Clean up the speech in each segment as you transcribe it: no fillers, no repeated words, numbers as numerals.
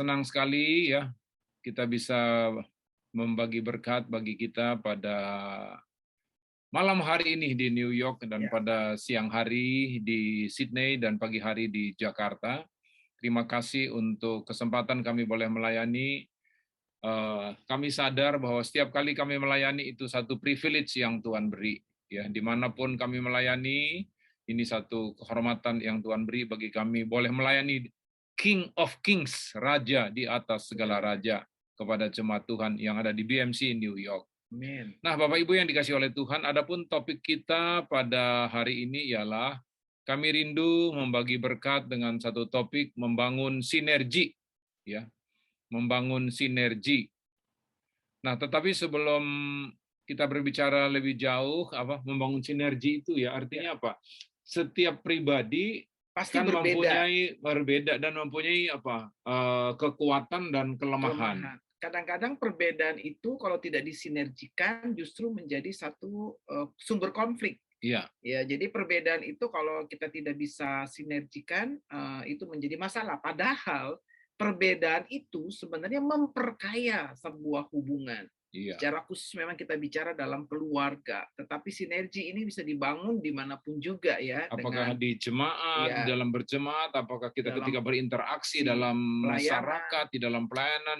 Senang sekali ya kita bisa membagi berkat bagi kita pada malam hari ini di New York dan Ya, pada siang hari di Sydney dan pagi hari di Jakarta. Terima kasih untuk kesempatan kami boleh melayani. Kami sadar bahwa setiap kali kami melayani itu satu privilege yang Tuhan beri. Ya, dimanapun kami melayani, ini satu kehormatan yang Tuhan beri bagi kami boleh melayani King of Kings, Raja di atas segala raja, kepada jemaat Tuhan yang ada di BMC New York. amin. Nah, Bapak Ibu yang dikasih oleh Tuhan, adapun topik kita pada hari ini ialah kami rindu membagi berkat dengan satu topik membangun sinergi, ya, membangun sinergi. Nah, tetapi sebelum kita berbicara lebih jauh, membangun sinergi itu ya artinya apa? Setiap pribadi Pasti kan berbeda mempunyai berbeda dan mempunyai kekuatan dan kelemahan. kelemahan. Kadang-kadang perbedaan itu kalau tidak disinergikan justru menjadi satu sumber konflik. Iya, Ya, jadi perbedaan itu kalau kita tidak bisa sinergikan itu menjadi masalah. Padahal perbedaan itu sebenarnya memperkaya sebuah hubungan. iya. Secara khusus memang kita bicara dalam keluarga, tetapi sinergi ini bisa dibangun dimanapun juga ya Apakah dengan di jemaat, di ya dalam berjemaat, apakah kita dalam ketika berinteraksi si dalam pelayanan, masyarakat, di dalam pelayanan,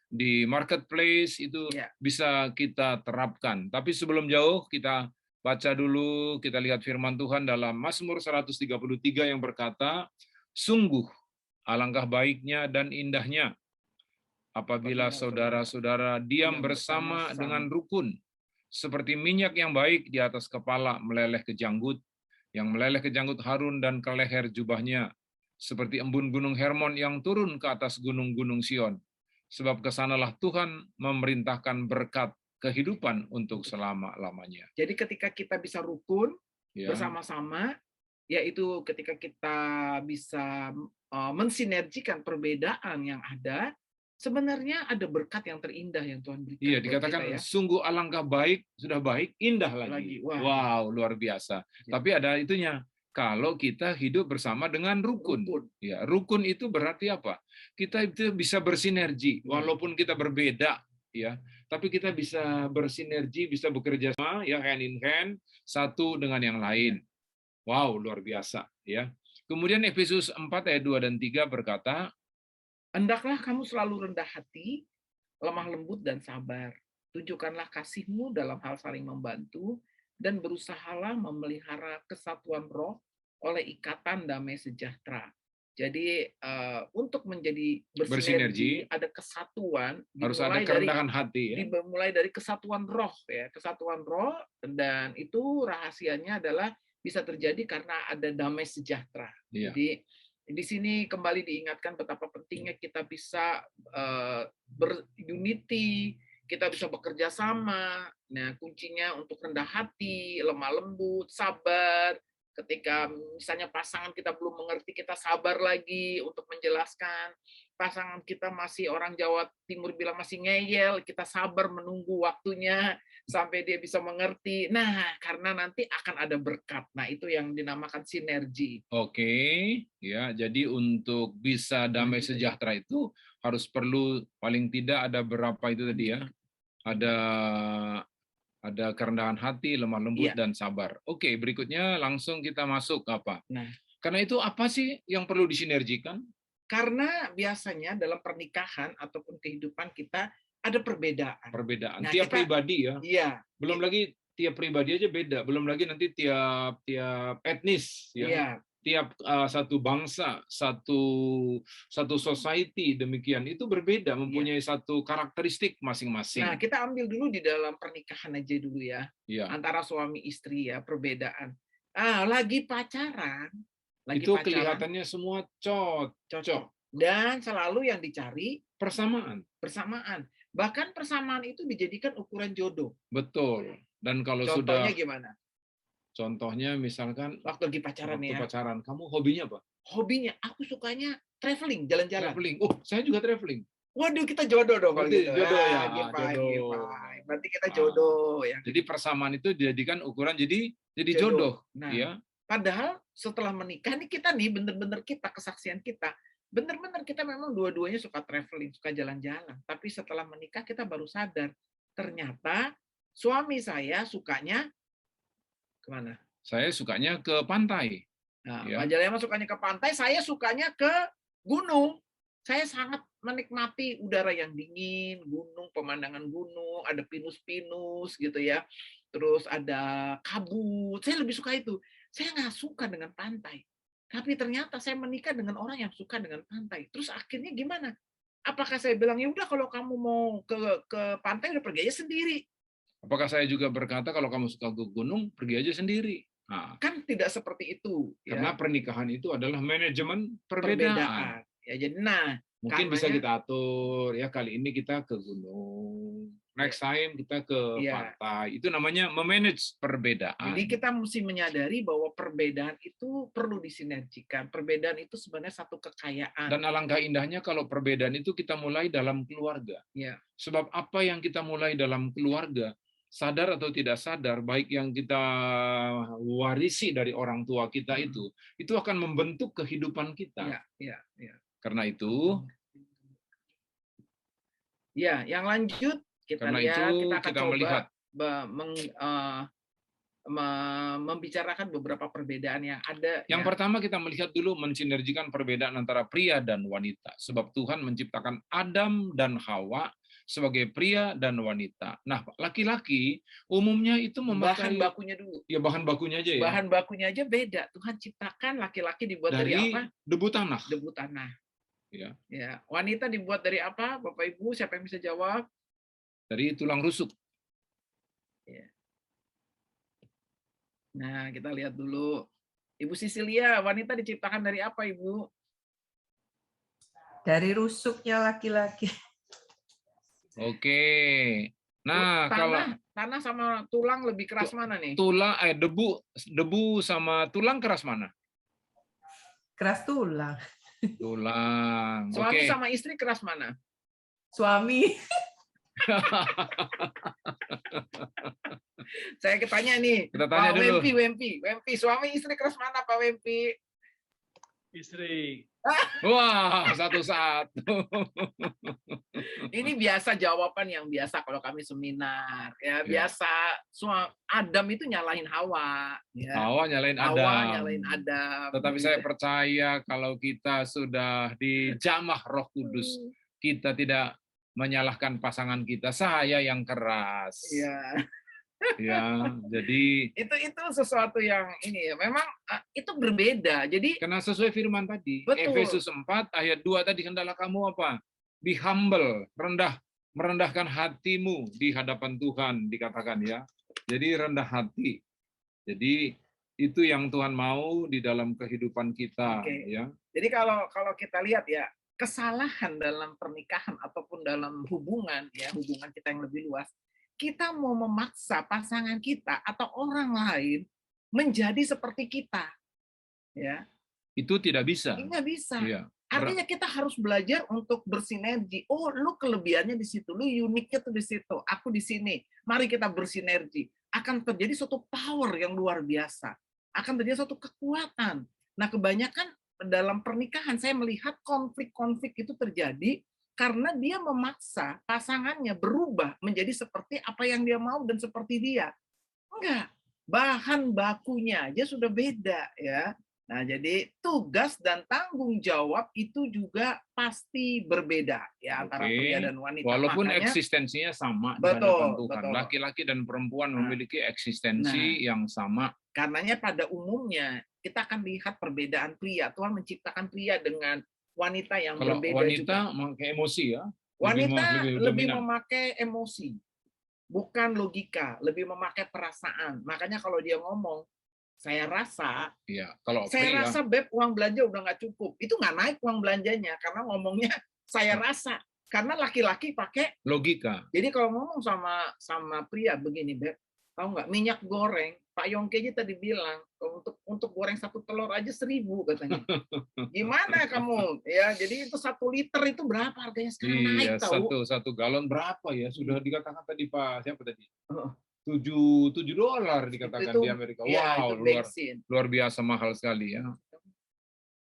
di marketplace, itu ya bisa kita terapkan. Tapi sebelum jauh, kita baca dulu, kita lihat firman Tuhan dalam Mazmur 133 yang berkata, sungguh alangkah baiknya dan indahnya apabila apabila saudara saudara-saudara diam diam bersama bersama-sama. dengan rukun, seperti minyak yang baik di atas kepala meleleh ke janggut, yang meleleh ke janggut Harun dan ke leher jubahnya, seperti embun gunung Hermon yang turun ke atas gunung-gunung Sion. Sebab kesanalah Tuhan memerintahkan berkat kehidupan untuk selama-lamanya. Jadi ketika kita bisa rukun Ya, bersama-sama, yaitu ketika kita bisa mensinergikan perbedaan yang ada, sebenarnya ada berkat yang terindah yang Tuhan iya, berikan buat kita dikatakan ya. sungguh alangkah baik, sudah baik, indah lagi. Lagi, wah, Wow, luar biasa. jadi Tapi ada itunya, kalau kita hidup bersama dengan rukun. rukun. Ya, rukun itu berarti apa? Kita itu bisa bersinergi, walaupun kita berbeda, ya. Tapi kita bisa bersinergi, bisa bekerja sama, ya, hand in hand, satu dengan yang lain. Wow, luar biasa, ya. Kemudian Efesus 4 ayat 2 dan 3 berkata, Hendaklah kamu selalu rendah hati, lemah lembut dan sabar. Tunjukkanlah kasihmu dalam hal saling membantu dan berusahalah memelihara kesatuan roh oleh ikatan damai sejahtera. Jadi untuk menjadi bersinergi bersinergi, ada kesatuan harus ada kerendahan hati, ya. dimulai dari kesatuan roh ya, kesatuan roh, dan itu rahasianya adalah bisa terjadi karena ada damai sejahtera. Iya. Jadi di sini kembali diingatkan betapa pentingnya kita bisa berunity, kita bisa bekerja sama. Nah, kuncinya untuk rendah hati, lemah lembut, sabar. Ketika misalnya pasangan kita belum mengerti, kita sabar lagi untuk menjelaskan. Pasangan kita masih, orang Jawa Timur bilang masih ngeyel, kita sabar menunggu waktunya sampai dia bisa mengerti. Nah, karena nanti akan ada berkat. Nah, itu yang dinamakan sinergi. Oke, ya. Jadi untuk bisa damai Lanjut aja. sejahtera itu harus perlu paling tidak ada berapa itu tadi ya? Ada kerendahan hati, lemah lembut Iya. dan sabar. Oke, berikutnya langsung kita masuk apa? Nah, Karena itu apa sih yang perlu disinergikan? karena biasanya dalam pernikahan ataupun kehidupan kita ada perbedaan. Perbedaan Nah, tiap kita pribadi ya. iya, Belum lagi tiap pribadi aja beda, belum lagi nanti tiap tiap etnis ya. iya. Tiap satu bangsa, satu society demikian itu berbeda, Iya. mempunyai satu karakteristik Nah, masing-masing. kita ambil dulu di dalam pernikahan aja dulu ya. Ya, Antara suami istri ya, perbedaan. Lagi itu pacaran kelihatannya semua cocok, cocok. Dan selalu yang dicari persamaan. persamaan. Bahkan persamaan itu dijadikan ukuran jodoh. Betul. Dan kalau Contohnya sudah gimana? contohnya misalkan Waktu lagi pacaran waktu ya. pacaran, kamu hobinya apa? Hobinya, aku sukanya traveling, jalan-jalan. Traveling. Oh, saya juga traveling. Waduh, kita jodoh dong kalau Berarti gitu. jodoh ya, Gipai, jodoh. gipai. Berarti kita Ah, jodoh ya. jadi persamaan itu dijadikan ukuran jadi Jodoh. jodoh, Nah, ya. padahal setelah menikah nih kita nih bener-bener kita kesaksian kita benar-benar kita memang dua-duanya suka traveling, suka jalan-jalan. Tapi setelah menikah kita baru sadar, ternyata suami saya sukanya kemana? Saya sukanya ke pantai. Nah, Ya. Majalema sukanya ke pantai, saya sukanya ke gunung. Saya sangat menikmati udara yang dingin, gunung, pemandangan gunung, ada pinus-pinus gitu ya. Terus ada kabut. Saya lebih suka itu. Saya nggak suka dengan pantai. Tapi ternyata saya menikah dengan orang yang suka dengan pantai. Terus akhirnya gimana? Apakah saya bilang, ya udah kalau kamu mau ke pantai udah pergi aja sendiri. Apakah saya juga berkata kalau kamu suka ke gunung, pergi aja sendiri? Nah, Kan tidak seperti itu. karena Ya. pernikahan itu adalah manajemen perbedaan. Perbedaan. Ya, jadi Mungkin bisa karenanya, kita atur, ya kali ini kita ke gunung, next time kita ke ya, pantai. Itu namanya memanage perbedaan. jadi kita mesti menyadari bahwa perbedaan itu perlu disinergikan. Perbedaan itu sebenarnya satu kekayaan. Dan alangkah indahnya kalau perbedaan itu kita mulai dalam keluarga. Ya, Sebab apa yang kita mulai dalam keluarga, sadar atau tidak sadar, baik yang kita warisi dari orang tua kita itu akan membentuk kehidupan kita. ya. Karena itu, Ya, yang lanjut kita karena lihat, itu kita akan kita coba melihat membicarakan beberapa perbedaan yang ada. yang pertama kita melihat dulu mensinergikan perbedaan antara pria dan wanita. Sebab Tuhan menciptakan Adam dan Hawa sebagai pria dan wanita. Nah, laki-laki umumnya itu memakai bahan bakunya dulu. ya bahan bakunya aja ya. Bahan bakunya aja beda. Tuhan ciptakan laki-laki dibuat dari apa? Debu tanah. Debu tanah. Ya. Ya, wanita dibuat dari apa? Bapak Ibu, siapa yang bisa jawab? Dari tulang rusuk. Ya. Nah, kita lihat dulu. Ibu Sisilia, wanita diciptakan dari apa, Ibu? Dari rusuknya laki-laki. Oke. Nah, kalau tanah sama tulang lebih keras mana nih? Tulang debu sama tulang keras mana? Keras tulang. Tulang. Suami sama istri keras mana? Suami. Saya tanya nih, kita tanya Pak dulu. Wempi, suami istri keras mana Pak Wempi? Istri. Wah, satu-satu. Ini biasa jawaban yang biasa kalau kami seminar, ya biasa. Adam itu nyalahin Hawa, ya. Hawa nyalain Adam. Hawa nyalain Adam. Tetapi saya percaya kalau kita sudah dijamah Roh Kudus, kita tidak menyalahkan pasangan kita. Saya yang keras. Iya. Ya, jadi itu sesuatu yang ini ya. Memang itu berbeda. Jadi karena sesuai firman tadi, betul. Efesus 4 ayat 2 tadi, hendaklah kamu apa? Be humble, merendahkan hatimu di hadapan Tuhan, dikatakan ya. Jadi rendah hati. Jadi itu yang Tuhan mau di dalam kehidupan kita. Oke. Ya. Jadi kalau kita lihat ya, kesalahan dalam pernikahan ataupun dalam hubungan kita yang lebih luas, kita mau memaksa pasangan kita atau orang lain menjadi seperti kita, ya. Itu tidak bisa. Nggak bisa. Iya. Artinya kita harus belajar untuk bersinergi. Oh, lu kelebihannya di situ, lu uniknya tuh di situ, aku di sini. Mari kita bersinergi. Akan terjadi suatu power yang luar biasa. Akan terjadi suatu kekuatan. Nah, kebanyakan dalam pernikahan saya melihat konflik-konflik itu terjadi karena dia memaksa pasangannya berubah menjadi seperti apa yang dia mau dan seperti dia. Enggak. Bahan bakunya aja sudah beda ya. Nah, jadi tugas dan tanggung jawab itu juga pasti berbeda ya antara pria dan wanita. Walaupun eksistensinya sama di hadapan Tuhan. Laki-laki dan perempuan memiliki eksistensi yang sama. Karenanya pada umumnya kita akan lihat perbedaan pria. Tuhan menciptakan pria dengan wanita yang berbeda juga. Wanita memakai emosi ya. Wanita lebih memakai emosi. Bukan logika, lebih memakai perasaan. Makanya kalau dia ngomong, saya rasa, rasa Beb uang belanja udah nggak cukup. Itu nggak naik uang belanjanya karena ngomongnya saya rasa. Karena laki-laki pakai logika. Jadi kalau ngomong sama pria begini, Beb, tahu nggak minyak goreng? Pak Yongki aja tadi bilang untuk goreng 1 telur aja 1.000 katanya. Gimana kamu? Ya, jadi itu 1 liter itu berapa harganya sekarang naik tahu? Satu galon berapa ya? Sudah dikatakan tadi Pak siapa tadi? $7 dikatakan di Amerika. Wow, luar biasa mahal sekali ya.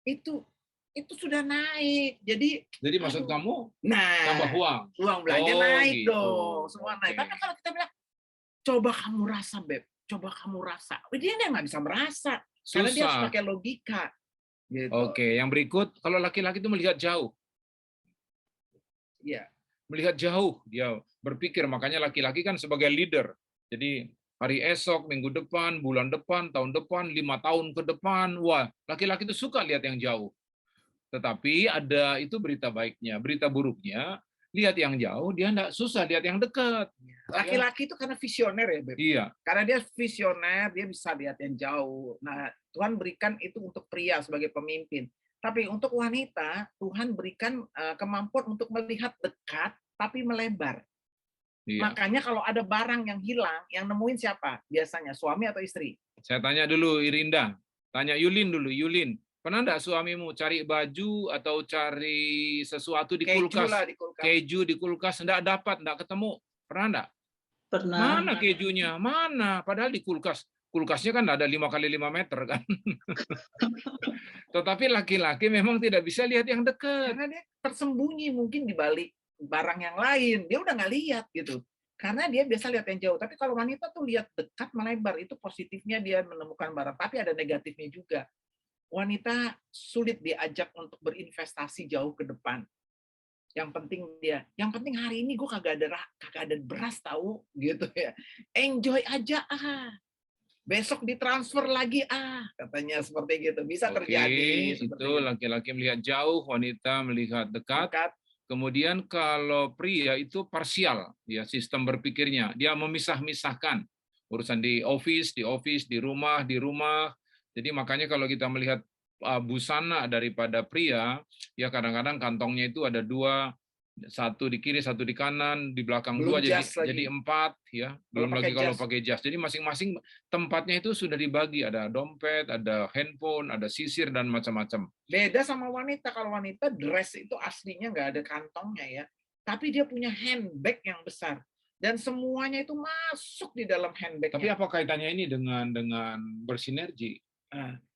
Itu itu sudah naik. Jadi maksud aduh. kamu Nah, tambah uang. uang belanja Oh, naik gitu. dong, semua naik. Oke. Tapi kalau kita bilang, coba kamu rasa, Beb, coba kamu rasa. Dia nggak bisa merasa, karena dia harus Susah. pakai logika. Gitu. Oke, yang berikut, kalau laki-laki itu melihat jauh. Iya. Melihat jauh, dia berpikir, makanya laki-laki kan sebagai leader. Jadi hari esok, minggu depan, bulan depan, tahun depan, 5 tahun ke depan, wah, laki-laki itu suka lihat yang jauh. Tetapi ada itu berita baiknya, berita buruknya, lihat yang jauh, dia enggak susah lihat yang dekat. Laki-laki itu karena visioner ya, Beb. Iya. Karena dia visioner, dia bisa lihat yang jauh. Nah, Tuhan berikan itu untuk pria sebagai pemimpin. Tapi untuk wanita, Tuhan berikan kemampuan untuk melihat dekat, tapi melebar. Iya. Makanya kalau ada barang yang hilang, yang nemuin siapa? Biasanya suami atau istri? Saya tanya dulu, Irinda. Tanya Yulin dulu. Yulin, pernah enggak suamimu cari baju atau cari sesuatu di kulkas? Keju lah di kulkas. Keju di kulkas, enggak dapat, enggak ketemu. Pernah enggak? Pernah. Mana kejunya? Mana? Padahal di kulkas. Kulkasnya kan ada 5 kali 5 meter kan. Tetapi laki-laki memang tidak bisa lihat yang dekat. Karena dia tersembunyi mungkin di balik barang yang lain. Dia udah nggak lihat gitu. Karena dia biasa lihat yang jauh. Tapi kalau wanita tuh lihat dekat melebar. Itu positifnya dia menemukan barang. Tapi ada negatifnya juga. Wanita sulit diajak untuk berinvestasi jauh ke depan. Yang penting hari ini gue kagak ada beras tahu gitu ya. Enjoy aja besok ditransfer lagi katanya seperti gitu. Bisa terjadi. Itu laki-laki melihat jauh, wanita melihat dekat. Kemudian kalau pria itu parsial, ya sistem berpikirnya. Dia memisah-misahkan urusan di office, di rumah. Jadi makanya kalau kita melihat busana daripada pria, ya kadang-kadang kantongnya itu ada 2, satu di kiri, satu di kanan, di belakang Belum 2 jas jadi 4 ya. Belum lagi kalau pakai jas. Jadi masing-masing tempatnya itu sudah dibagi, ada dompet, ada handphone, ada sisir dan macam-macam. Beda sama wanita. Kalau wanita dress itu aslinya nggak ada kantongnya ya. Tapi dia punya handbag yang besar. Dan semuanya itu masuk di dalam handbagnya. Tapi apa kaitannya ini dengan bersinergi?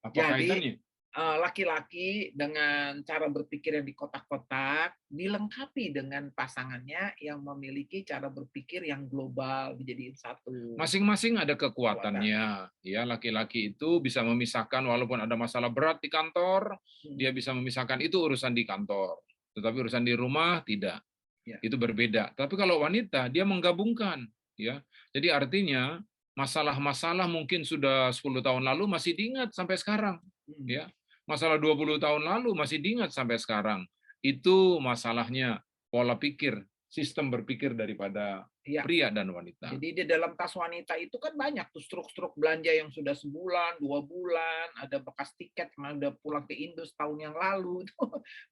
Apa kaitannya? Laki-laki dengan cara berpikir yang di kotak-kotak dilengkapi dengan pasangannya yang memiliki cara berpikir yang global, dijadiin satu. Masing-masing ada kekuatannya. Ya, laki-laki itu bisa memisahkan walaupun ada masalah berat di kantor, dia bisa memisahkan itu urusan di kantor. Tetapi urusan di rumah tidak. Ya. Itu berbeda. Tapi kalau wanita dia menggabungkan, ya. Jadi artinya masalah-masalah mungkin sudah 10 tahun lalu masih diingat sampai sekarang, ya. Masalah 20 tahun lalu masih diingat sampai sekarang. Itu masalahnya pola pikir, sistem berpikir daripada pria dan wanita. Jadi di dalam tas wanita itu kan banyak tuh struk-struk belanja yang sudah sebulan, 2 bulan, ada bekas tiket yang udah pulang ke Indo setahun yang lalu.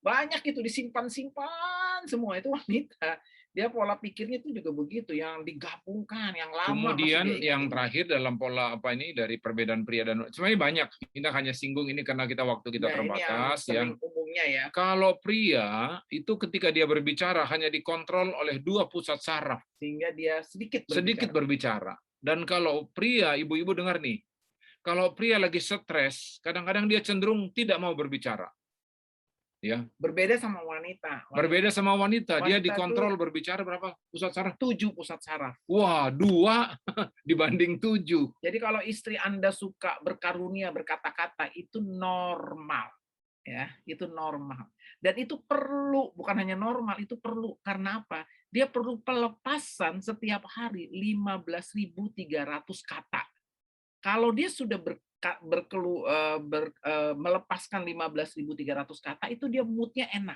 Banyak itu disimpan-simpan semua itu wanita. Dia pola pikirnya itu juga begitu, yang digabungkan, yang lama. Kemudian yang terakhir dalam pola apa ini dari perbedaan pria dan wanita, sebenarnya banyak. Kita hanya singgung ini karena waktu kita terbatas. Yang umumnya ya. Kalau pria itu ketika dia berbicara hanya dikontrol oleh 2 pusat saraf, sehingga dia sedikit berbicara. Dan kalau pria, ibu-ibu dengar nih, kalau pria lagi stres, kadang-kadang dia cenderung tidak mau berbicara. Ya. Berbeda sama wanita. Berbeda sama wanita. Dia dikontrol berbicara berapa pusat saraf? 7 pusat saraf. Wah, 2 dibanding 7. Jadi kalau istri Anda suka berkarunia berkata-kata itu normal. Ya, itu normal. Dan itu perlu, bukan hanya normal, itu perlu. Karena apa? Dia perlu pelepasan setiap hari 15.300 kata. Kalau dia sudah melepaskan 15.300 kata, itu dia moodnya enak.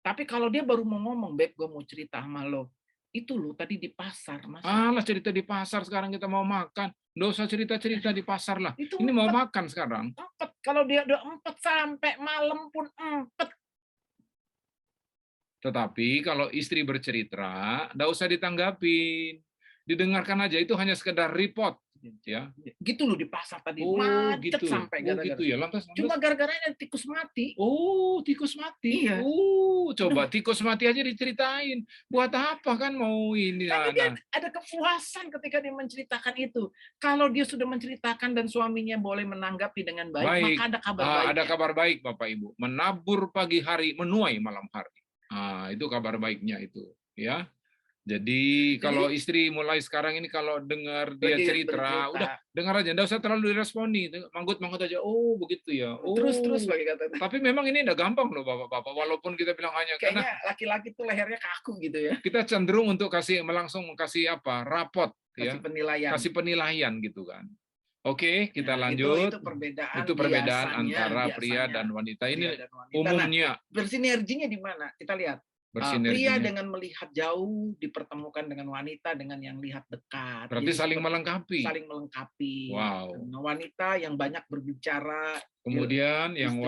Tapi kalau dia baru mau ngomong, Beb, gue mau cerita sama lo. Itu lo tadi di pasar. Alah, cerita di pasar, sekarang kita mau makan. Nggak usah cerita-cerita di pasar lah. Ini mau makan sekarang. Kalau dia udah 4 sampai malam pun 4. Tetapi kalau istri bercerita, nggak usah ditanggapin. Didengarkan aja, itu hanya sekedar report. ya. Gitu loh di pasar tadi, Oh, macet gitu. sampai Oh, gara-gara. gitu ya. Lantas, Cuma gara-gara ada tikus mati. oh, tikus mati. Iya. Oh, coba tikus mati aja diceritain. Buat apa kan mau ini? Tapi dia ada kepuasan ketika dia menceritakan itu. Kalau dia sudah menceritakan dan suaminya boleh menanggapi dengan baik, Baik. maka ada kabar baik. Ada kabar baik, Bapak Ibu. Menabur pagi hari, menuai malam hari. Itu kabar baiknya itu, ya. Jadi kalau istri mulai sekarang ini kalau dengar dia cerita, udah dengar aja, enggak usah terlalu diresponi, manggut-manggut aja. Oh, begitu ya. Oh. Terus bagi kata. Tapi memang ini enggak gampang loh, Bapak-bapak. Walaupun kita bilang hanya kayaknya laki-laki tuh lehernya kaku gitu ya. Kita cenderung untuk langsung kasih apa? Rapot, kasih ya. penilaian. Kasih penilaian gitu kan. Oke, kita lanjut. Itu perbedaan antara pria dan wanita. Ini umumnya. Nah, bersinerginya di mana? Kita lihat. Pria dengan melihat jauh dipertemukan dengan wanita dengan yang lihat dekat. Berarti saling melengkapi. Saling melengkapi. Wow. Wanita yang banyak berbicara. Kemudian yang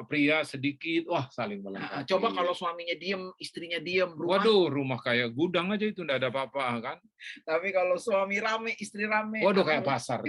pria sedikit, wah saling melengkapi. Coba kalau suaminya diem, istrinya diem. Waduh, rumah kayak gudang aja itu, enggak ada apa-apa kan. Tapi kalau suami rame, istri rame. Waduh, kayak pasar.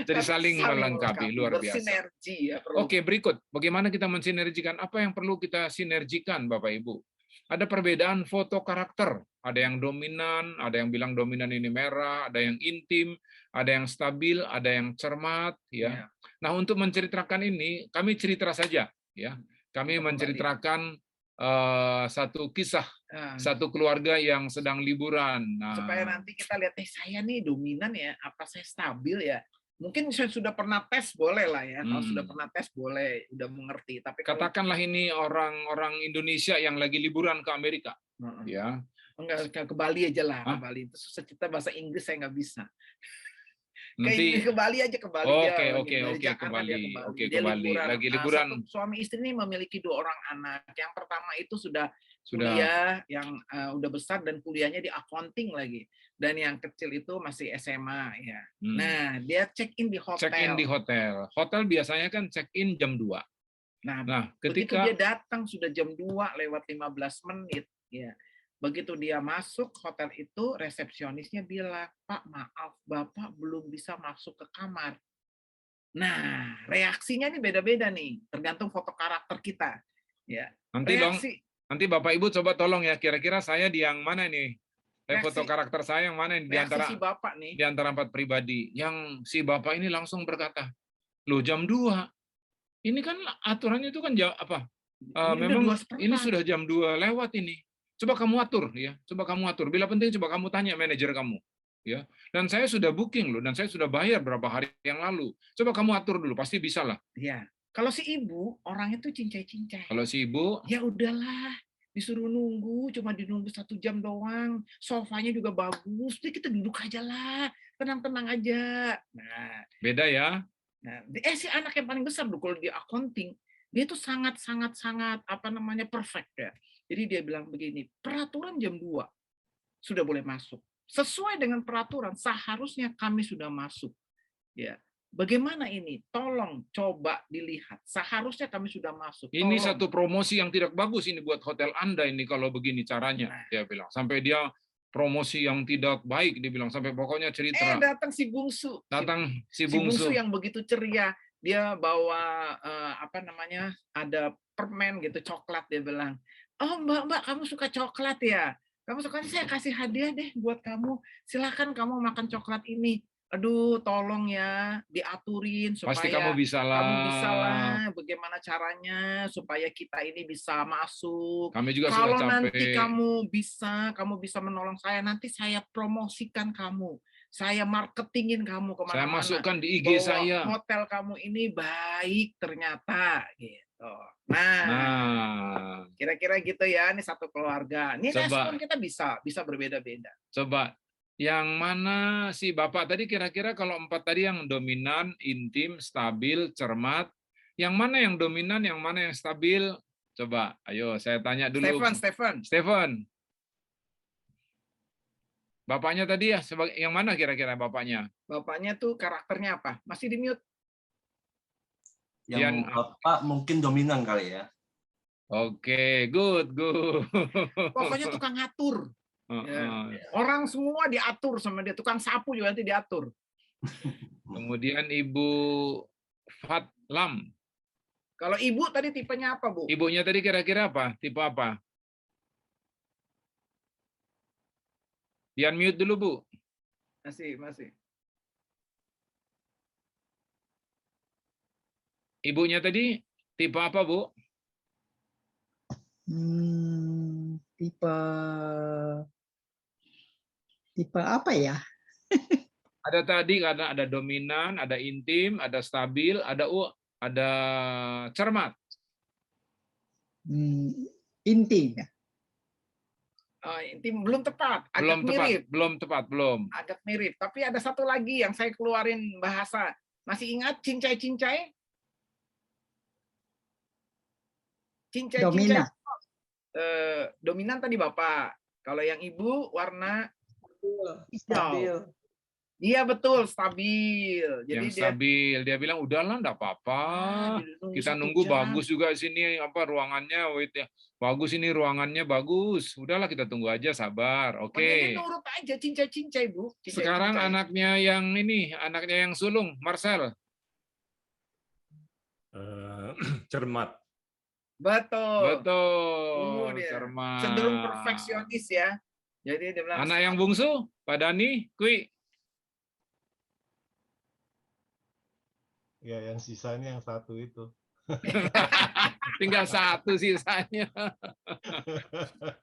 Jadi saling melengkapi, luar biasa. Bersinergi ya. Oke, berikut. Bagaimana kita mensinergikan? Apa yang perlu kita sinergikan, Bapak Ibu? Ada perbedaan foto karakter. Ada yang dominan, ada yang bilang dominan ini merah, ada yang intim, ada yang stabil, ada yang cermat. Ya. Nah, untuk menceritakan ini, kami cerita saja. Ya, kami menceritakan satu kisah, satu keluarga yang sedang liburan. Supaya nanti kita lihat, saya nih dominan ya, apa saya stabil ya? Mungkin saya sudah pernah tes, boleh lah ya. Kalau sudah pernah tes, boleh, udah mengerti. Tapi katakanlah ini orang-orang Indonesia yang lagi liburan ke Amerika, ya. Enggak, ke Bali aja lah, ke Bali. Itu susah, kita bahasa Inggris saya nggak bisa. Nanti ke Bali aja, ke Bali. Oke, ke Bali. Oke, ke Bali. Lagi liburan. Suami istri ini memiliki 2 orang anak. Yang pertama itu sudah kuliah, yang udah besar dan kuliahnya di accounting lagi. Dan yang kecil itu masih SMA ya. Nah, dia check-in di hotel. Check-in di hotel. Hotel biasanya kan check-in jam 2. Nah, ketika dia datang sudah jam 2 lewat 15 menit ya. Begitu dia masuk hotel itu, resepsionisnya bilang, "Pak, maaf, Bapak belum bisa masuk ke kamar." Nah, reaksinya ini beda-beda nih, tergantung foto karakter kita. Ya. Nanti Bapak Ibu coba tolong ya, kira-kira saya di yang mana nih? Foto karakter saya yang mana di antara si Bapak nih? Di antara 4 pribadi. Yang si Bapak ini langsung berkata, "Loh, jam 2. Ini kan aturannya itu kan jam apa? Memang ini sudah jam 2 lewat ini. Coba kamu atur ya, coba kamu atur. Bila penting coba kamu tanya manajer kamu, ya. Dan saya sudah booking loh, dan saya sudah bayar berapa hari yang lalu. Coba kamu atur dulu, pasti bisa lah." Iya. Kalau si ibu orangnya tuh cincai-cincai. Kalau si ibu, ya udahlah, disuruh nunggu, cuma dinunggu 1 jam doang. Sofanya juga bagus, jadi kita duduk aja lah, tenang-tenang aja. Nah, beda ya. Nah, si anak yang paling besar kalau di accounting, dia tuh sangat perfect ya. Jadi dia bilang begini, peraturan jam 2 sudah boleh masuk. Sesuai dengan peraturan, seharusnya kami sudah masuk. Ya. Bagaimana ini? Tolong coba dilihat. Seharusnya kami sudah masuk. Ini satu promosi yang tidak bagus ini buat hotel Anda ini kalau begini caranya. Dia bilang. Sampai dia promosi yang tidak baik, dia bilang. Sampai pokoknya cerita. Datang si bungsu. Si bungsu yang begitu ceria. Dia bawa ada permen gitu, coklat, dia bilang. "Oh, Mbak, kamu suka coklat ya? Kamu suka, saya kasih hadiah deh buat kamu. Silakan kamu makan coklat ini. Aduh, tolong ya diaturin supaya pasti kamu bisa lah. Bagaimana caranya supaya kita ini bisa masuk. Kami juga kalau sudah capek. Nanti kamu bisa menolong saya. Nanti saya promosikan kamu. Saya marketingin kamu kemana-mana. Saya masukkan di IG saya. Hotel kamu ini baik ternyata gitu. Nah, kira-kira gitu ya. Ini satu keluarga. Ini respon kita bisa berbeda-beda. Coba. Yang mana si Bapak tadi kira-kira kalau 4 tadi yang dominan, intim, stabil, cermat. Yang mana yang dominan, yang mana yang stabil? Coba, ayo saya tanya dulu. Stephen. Bapaknya tadi ya, yang mana kira-kira bapaknya? Bapaknya tuh karakternya apa? Masih di mute. Yang Bapak mungkin dominan kali ya. Oke, good. Pokoknya tukang ngatur. Ya. Orang semua diatur sama dia, tukang sapu juga nanti diatur. Kemudian Ibu Fatlam. Kalau ibu tadi tipenya apa, Bu? Ibunya tadi kira-kira apa? Tipe apa? Di-unmute dulu, Bu. Masih. Ibunya tadi tipe apa, Bu? Tipe apa ya? Ada tadi karena ada dominan, ada intim, ada stabil, ada cermat. Intim ya. Intim belum tepat, agak mirip. Belum. Agak mirip, tapi ada satu lagi yang saya keluarin bahasa. Masih ingat cincai-cincai? Dominan. Dominan tadi Bapak. Kalau yang Ibu warna Stabil. Iya betul, stabil. Jadi Yang stabil. Dia bilang udahlah enggak apa-apa. Kita nunggu bagus juga sini ruangannya. Wait ya. Bagus ini ruangannya bagus. Udahlah kita tunggu aja sabar. Oke. Nurut aja cincai-cincai, Bu. Sekarang anaknya yang sulung, Marcel. Cermat. Betul. Cermat. Cenderung perfeksionis ya. Jadi dia bilang anak yang bungsu, Pak Dani, Kui. Ya, yang sisanya yang satu itu. Tinggal satu sisanya.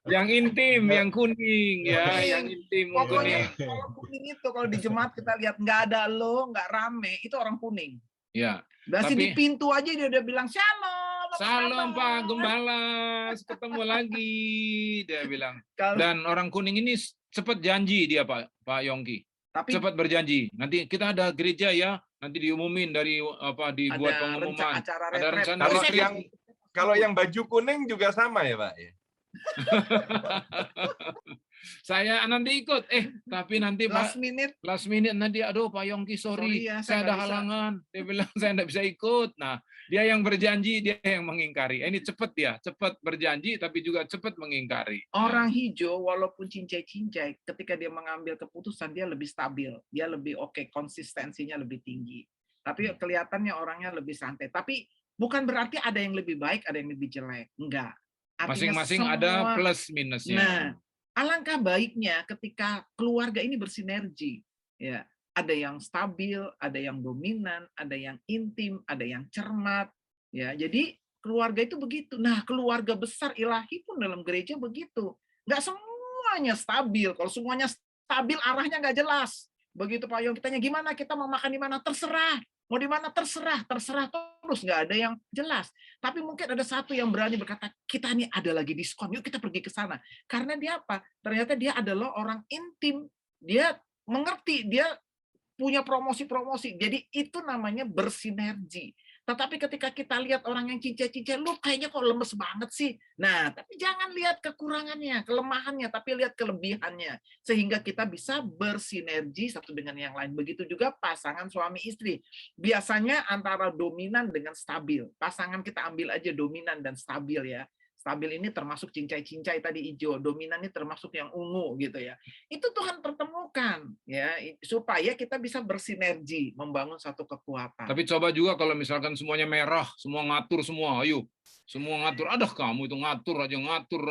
Yang intim, yang kuning ya, yang intim. Pokoknya Kuning. kalau kuning itu kalau di jemaat kita lihat nggak ada lo, nggak rame, itu orang kuning. Ya. Berarti di pintu aja dia udah bilang shalom. Salam Pak Gembala, ketemu lagi dia bilang. Dan orang kuning ini cepat janji dia Pak Yongki. Cepat berjanji. Nanti kita ada gereja ya. Nanti diumumin dibuat pengumuman. Ada rencana. Kalau yang baju kuning juga sama ya, Pak? Saya nanti ikut. Tapi nanti last minute nanti aduh Pak Yongki sorry ya, saya ada halangan. Dia bilang saya enggak bisa ikut. Nah, dia yang berjanji, dia yang mengingkari. Ini cepat berjanji tapi juga cepat mengingkari. Orang hijau walaupun cincai-cincai, ketika dia mengambil keputusan dia lebih stabil, dia lebih konsistensinya lebih tinggi. Tapi kelihatannya orangnya lebih santai. Tapi bukan berarti ada yang lebih baik, ada yang lebih jelek. Enggak. Masing-masing ada plus minusnya. Nah, alangkah baiknya ketika keluarga ini bersinergi, ya. Ada yang stabil, ada yang dominan, ada yang intim, ada yang cermat, ya. Jadi keluarga itu begitu. Nah, keluarga besar ilahi pun dalam gereja begitu. Nggak semuanya stabil. Kalau semuanya stabil, arahnya nggak jelas. Begitu Pak Yong kitanya gimana, kita mau makan di mana, terserah. Mau di mana, terserah terus, nggak ada yang jelas. Tapi mungkin ada satu yang berani berkata, kita nih ada lagi diskon, yuk kita pergi ke sana. Karena dia apa? Ternyata dia adalah orang intim. Dia mengerti, dia punya promosi-promosi. Jadi itu namanya bersinergi. Tetapi ketika kita lihat orang yang cincai-cincai, lu kayaknya kok lemes banget sih. Nah, tapi jangan lihat kekurangannya, kelemahannya, tapi lihat kelebihannya. Sehingga kita bisa bersinergi satu dengan yang lain. Begitu juga pasangan suami istri. Biasanya antara dominan dengan stabil. Pasangan kita ambil aja dominan dan stabil ya. Stabil ini termasuk cincai-cincai tadi hijau, dominan ini termasuk yang ungu gitu ya. Itu Tuhan pertemukan ya supaya kita bisa bersinergi membangun satu kekuatan. Tapi coba juga kalau misalkan semuanya merah, semua ngatur semua, ayo. Semua ngatur, aduh kamu itu ngatur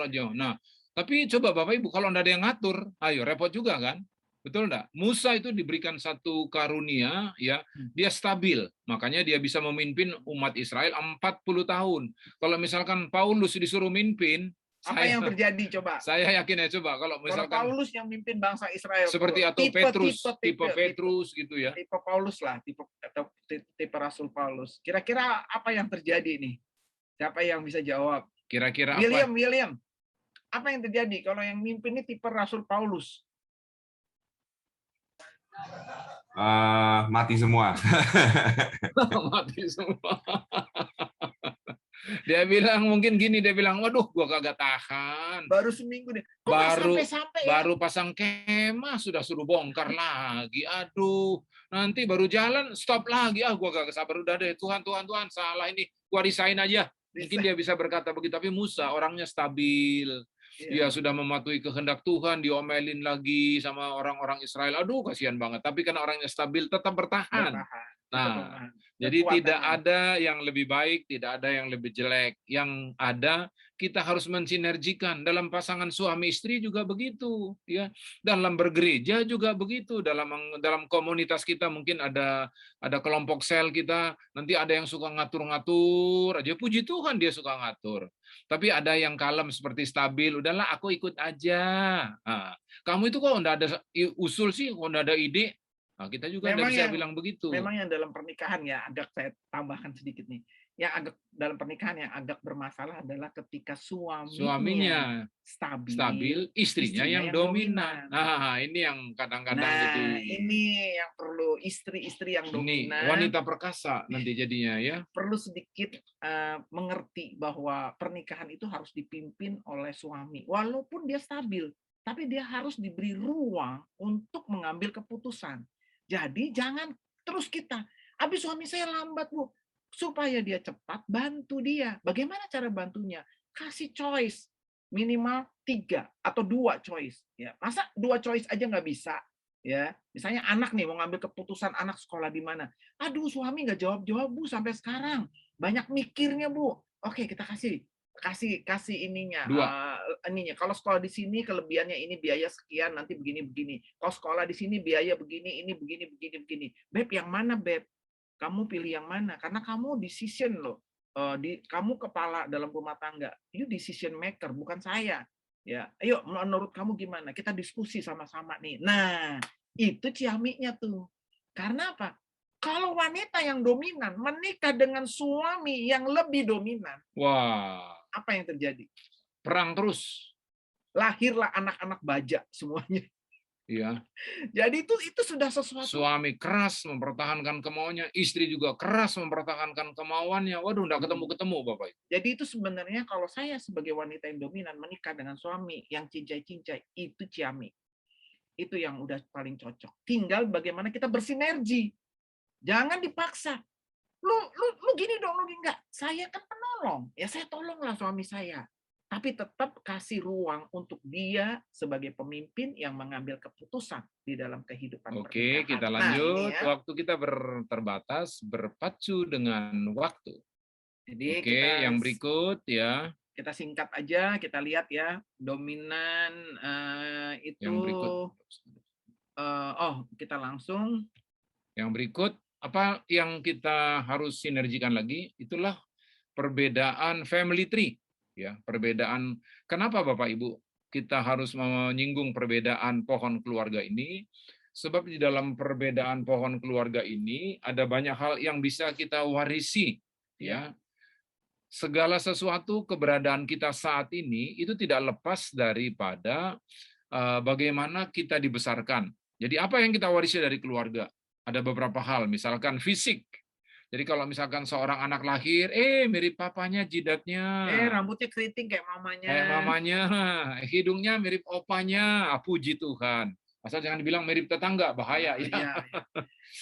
aja. Nah, tapi coba Bapak Ibu kalau enggak ada yang ngatur, ayo repot juga kan? Betul enggak? Musa itu diberikan satu karunia ya, dia stabil. Makanya dia bisa memimpin umat Israel 40 tahun. Kalau misalkan Paulus disuruh mimpin, apa yang terjadi coba? Saya yakin ya coba kalau misalkan Paulus yang mimpin bangsa Israel seperti atau tipe Petrus gitu ya. Tipe Paulus lah, tipe Rasul Paulus. Kira-kira apa yang terjadi nih? Siapa yang bisa jawab? Kira-kira William. Apa yang terjadi kalau yang mimpin ini tipe Rasul Paulus? Mati semua. Mati semua. Dia bilang mungkin gini, dia bilang, waduh, gua kagak tahan. Baru seminggu deh. Baru pasang kemah sudah suruh bongkar lagi. Aduh, nanti baru jalan stop lagi. Gua kagak sabar, udah deh. Tuhan, salah ini. Gua resign aja. Mungkin dia bisa berkata begitu, tapi Musa orangnya stabil. dia sudah mematuhi kehendak Tuhan, diomelin lagi sama orang-orang Israel. Aduh, kasihan banget. Tapi karena orangnya stabil, tetap bertahan. Nah, jadi tidak ada yang lebih baik, tidak ada yang lebih jelek. Yang ada, kita harus mensinergikan. Dalam pasangan suami istri juga begitu, ya. Dalam bergereja juga begitu. Dalam komunitas kita mungkin ada kelompok sel kita, nanti ada yang suka ngatur-ngatur aja. Puji Tuhan dia suka ngatur. Tapi ada yang kalem seperti stabil, udahlah aku ikut aja. Nah, kamu itu kok enggak ada usul sih, kok enggak ada ide. Nah, kita juga tidak bisa bilang begitu. Memang yang dalam pernikahan ya, agak saya tambahkan sedikit nih. Yang agak dalam pernikahan yang agak bermasalah adalah ketika suaminya stabil, istrinya yang dominan. Nah, ini yang kadang-kadang ini yang perlu istri-istri yang dominan. Ini wanita perkasa nanti jadinya ya. Perlu sedikit mengerti bahwa pernikahan itu harus dipimpin oleh suami. Walaupun dia stabil, tapi dia harus diberi ruang untuk mengambil keputusan. Jadi jangan terus kita, habis suami saya lambat, Bu. Supaya dia cepat, bantu dia. Bagaimana cara bantunya? Kasih choice. Minimal 3 atau 2 choice. Ya. Masa 2 choice aja nggak bisa? Ya, misalnya anak nih mau ngambil keputusan anak sekolah di mana. Aduh, suami nggak jawab-jawab, Bu, sampai sekarang. Banyak mikirnya, Bu. Oke, kita kasih ininya, ininya. Kalau sekolah di sini kelebihannya ini biaya sekian, nanti begini. Kalau sekolah di sini biaya begini, ini begini. Beb, yang mana, Beb? Kamu pilih yang mana? Karena kamu decision loh. Kamu kepala dalam rumah tangga. You decision maker, bukan saya. Ya, ayo menurut kamu gimana? Kita diskusi sama-sama nih. Nah, itu ciamiknya tuh. Karena apa? Kalau wanita yang dominan menikah dengan suami yang lebih dominan, wah, apa yang terjadi? Perang terus. Lahirlah anak-anak baja semuanya. Iya. Jadi itu sudah sesuatu. Suami keras mempertahankan kemauannya, istri juga keras mempertahankan kemauannya. Waduh, enggak ketemu-ketemu, Bapak. Jadi itu sebenarnya kalau saya sebagai wanita yang dominan menikah dengan suami yang cincai-cincai, itu ciami. Itu yang udah paling cocok. Tinggal bagaimana kita bersinergi. Jangan dipaksa. Lu gini dong, lu enggak. Saya kan penolong. Ya saya tolonglah suami saya. Tapi tetap kasih ruang untuk dia sebagai pemimpin yang mengambil keputusan di dalam kehidupan pernikahan. Oke, kita lanjut. Waktu kita terbatas, berpacu dengan waktu. Jadi yang berikut ya. Kita singkat aja, kita lihat ya. Dominan itu. Yang berikut. Kita langsung. Yang berikut, apa yang kita harus sinergikan lagi? Itulah perbedaan family tree. Ya, perbedaan. Kenapa Bapak Ibu kita harus menyinggung perbedaan pohon keluarga ini? Sebab di dalam perbedaan pohon keluarga ini ada banyak hal yang bisa kita warisi, ya. Segala sesuatu keberadaan kita saat ini itu tidak lepas daripada bagaimana kita dibesarkan. Jadi apa yang kita warisi dari keluarga? Ada beberapa hal, misalkan fisik. Jadi kalau misalkan seorang anak lahir, mirip papanya jidatnya. Rambutnya keriting kayak mamanya. Kayak mamanya. Hidungnya mirip opanya. Puji Tuhan. Asal jangan dibilang mirip tetangga, bahaya. Ya.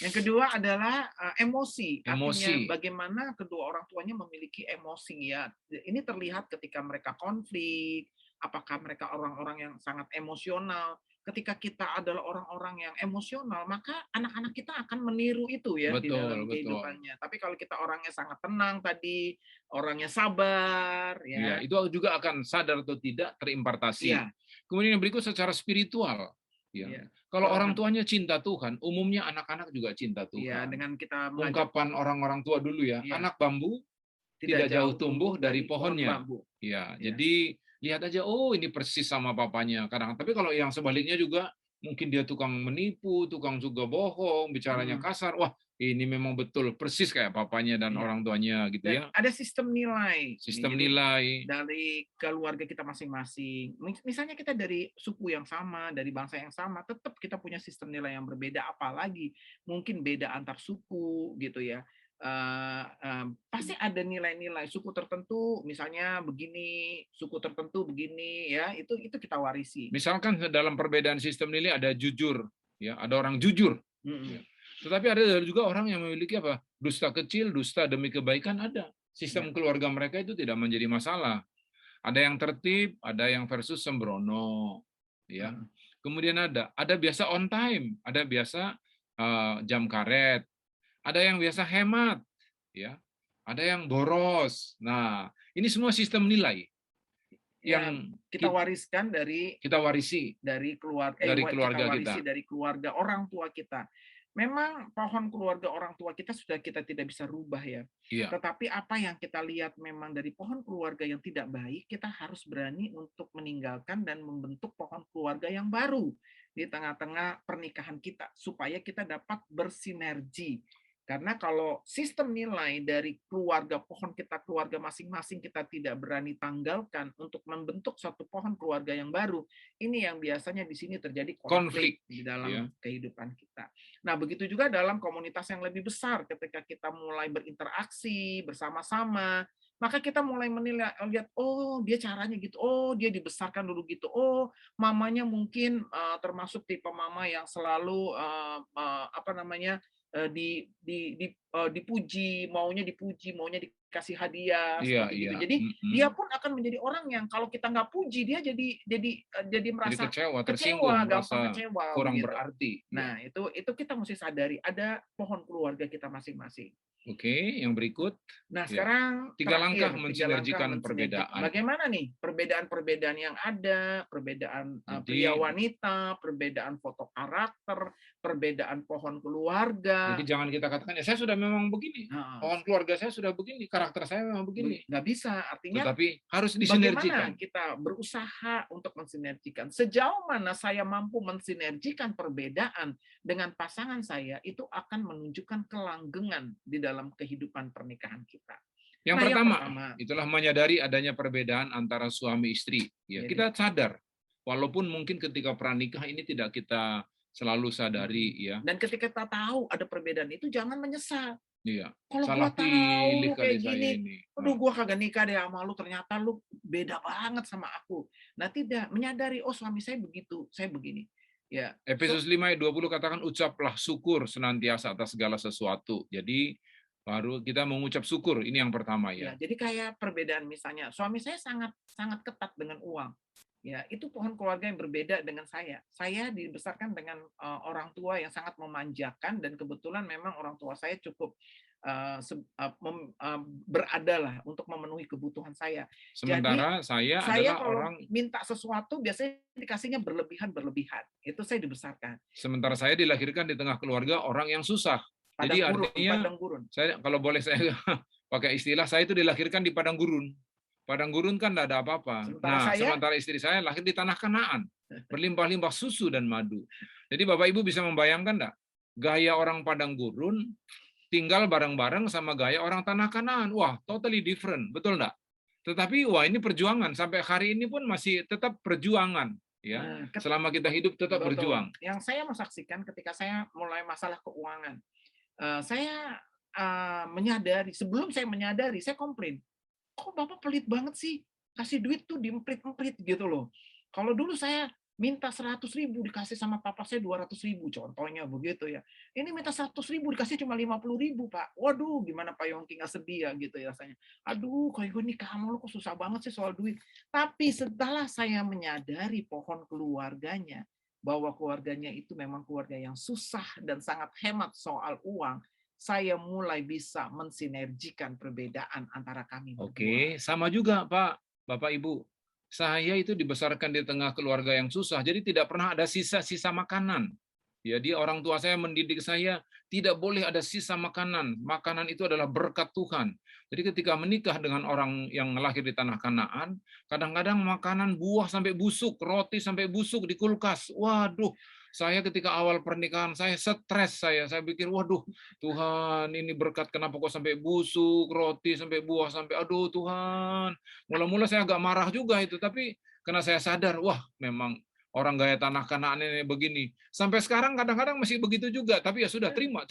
Yang kedua adalah emosi. Emosi. Artinya bagaimana kedua orang tuanya memiliki emosi. Ya. Ini terlihat ketika mereka konflik. Apakah mereka orang-orang yang sangat emosional. Ketika kita adalah orang-orang yang emosional, maka anak-anak kita akan meniru itu ya. Betul, di dalam kehidupannya. Tapi kalau kita orangnya sangat tenang tadi, orangnya sabar, ya itu juga akan sadar atau tidak terimpartasi. Ya. Kemudian yang berikut secara spiritual. Ya. Kalau orang tuanya cinta Tuhan, umumnya anak-anak juga cinta Tuhan. Ya, dengan kita ungkapan orang-orang tua dulu ya, anak bambu tidak jauh tumbuh dari pohonnya. Ya, jadi lihat aja, ini persis sama papanya. Tapi kalau yang sebaliknya juga, mungkin dia tukang menipu, tukang juga bohong, bicaranya kasar. Wah, ini memang betul persis kayak papanya dan orang tuanya gitu ya. Ada sistem nilai. Sistem nilai dari keluarga kita masing-masing. Misalnya kita dari suku yang sama, dari bangsa yang sama, tetap kita punya sistem nilai yang berbeda. Apalagi mungkin beda antar suku gitu ya. Pasti ada nilai-nilai suku tertentu, misalnya begini, suku tertentu begini, ya itu kita warisi. Misalkan dalam perbedaan sistem nilai ada jujur, ya ada orang jujur. Ya. Tetapi ada juga orang yang memiliki apa? Dusta kecil, dusta demi kebaikan ada. Sistem keluarga mereka itu tidak menjadi masalah. Ada yang tertib, ada yang versus sembrono, ya. Kemudian ada biasa on time, ada biasa jam karet, ada yang biasa hemat, ya. Ada yang boros. Nah, ini semua sistem nilai yang kita wariskan dari kita warisi dari keluarga keluarga kita warisi kita. dari keluarga orang tua kita. Memang pohon keluarga orang tua kita sudah kita tidak bisa rubah ya. Iya. Tetapi apa yang kita lihat memang dari pohon keluarga yang tidak baik, kita harus berani untuk meninggalkan dan membentuk pohon keluarga yang baru di tengah-tengah pernikahan kita supaya kita dapat bersinergi. Karena kalau sistem nilai dari keluarga pohon kita, keluarga masing-masing kita tidak berani tanggalkan untuk membentuk suatu pohon keluarga yang baru, ini yang biasanya di sini terjadi konflik di dalam kehidupan kita. Nah, begitu juga dalam komunitas yang lebih besar, ketika kita mulai berinteraksi bersama-sama, maka kita mulai menilai, lihat, oh dia caranya gitu, oh dia dibesarkan dulu gitu, oh mamanya mungkin termasuk tipe mama yang selalu dipuji, maunya dikasih hadiah, seperti gitu. Jadi dia pun akan menjadi orang yang kalau kita nggak puji dia jadi merasa kecewa, tersinggung, gampang kecewa, kurang begitu. berarti. Nah, itu kita mesti sadari ada pohon keluarga kita masing-masing. Oke, yang berikut. Nah, sekarang tiga langkah mensinergikan perbedaan. Bagaimana nih perbedaan-perbedaan yang ada, perbedaan pria wanita, perbedaan foto karakter, perbedaan pohon keluarga. Jadi jangan kita katakan, ya saya sudah memang begini, pohon keluarga saya sudah begini, karakter saya memang begini. Nggak bisa, artinya tetapi harus disinergikan. Bagaimana kita berusaha untuk mensinergikan. Sejauh mana saya mampu mensinergikan perbedaan dengan pasangan saya, itu akan menunjukkan kelanggengan di dalam kehidupan pernikahan kita. Yang pertama, itulah menyadari adanya perbedaan antara suami istri. Ya, kita sadar, walaupun mungkin ketika pranikah ini tidak kita selalu sadari, ya. Dan ketika kita tahu ada perbedaan itu, jangan menyesal. Iya. Kalau Salah gua tahu pilih kayak kali gini, saya ini. aduh gua kagak nikah deh sama lu, ternyata lu beda banget sama aku. Nah, tidak menyadari, oh suami saya begitu, saya begini. Ya. Efesus 5 ayat 20 katakan ucaplah syukur senantiasa atas segala sesuatu. Jadi baru kita mengucap syukur, ini yang pertama ya. Jadi kayak perbedaan misalnya, suami saya sangat ketat dengan uang. Ya, itu pohon keluarga yang berbeda dengan saya. Saya dibesarkan dengan orang tua yang sangat memanjakan dan kebetulan memang orang tua saya cukup berada lah untuk memenuhi kebutuhan saya. Sementara jadi, saya adalah kalau orang minta sesuatu biasanya dikasihnya berlebihan. Itu saya dibesarkan. Sementara saya dilahirkan di tengah keluarga orang yang susah. Jadi artinya saya kalau boleh saya pakai istilah, saya itu dilahirkan di padang gurun. Padang gurun kan tidak ada apa-apa. Sementara istri saya lahir di tanah Kanaan, berlimpah-limpah susu dan madu. Jadi Bapak Ibu bisa membayangkan enggak? Gaya orang padang gurun tinggal bareng-bareng sama gaya orang tanah Kanaan. Wah, totally different, betul enggak? Tetapi wah ini perjuangan sampai hari ini pun masih tetap perjuangan, ya. Selama kita hidup tetap berjuang. Yang saya menyaksikan ketika saya mulai masalah keuangan, saya menyadari, sebelum saya menyadari, saya komplain. Kok Bapak pelit banget sih? Kasih duit tuh diemprit-emprit gitu loh. Kalau dulu saya minta 100.000 dikasih sama papa saya 200.000, contohnya begitu ya. Ini minta 100.000 dikasih cuma 50.000, Pak. Waduh, gimana Pak Yongki nggak sedih ya gitu ya rasanya. Aduh, kayak gue nikah sama lu kok susah banget sih soal duit. Tapi setelah saya menyadari pohon keluarganya, bahwa keluarganya itu memang keluarga yang susah dan sangat hemat soal uang, saya mulai bisa mensinergikan perbedaan antara kami berdua. Oke, sama juga Pak, Bapak Ibu. Saya itu dibesarkan di tengah keluarga yang susah, jadi tidak pernah ada sisa-sisa makanan. Jadi orang tua saya mendidik saya, tidak boleh ada sisa makanan. Makanan itu adalah berkat Tuhan. Jadi ketika menikah dengan orang yang lahir di tanah Kanaan, kadang-kadang makanan buah sampai busuk, roti sampai busuk di kulkas. Waduh, saya ketika awal pernikahan saya stres, saya pikir waduh Tuhan ini berkat kenapa kok sampai busuk, roti sampai buah sampai, aduh Tuhan. Mula-mula saya agak marah juga itu, tapi karena saya sadar wah memang orang gaya tanah Kanaan ini begini. Sampai sekarang kadang-kadang masih begitu juga, tapi ya sudah terima.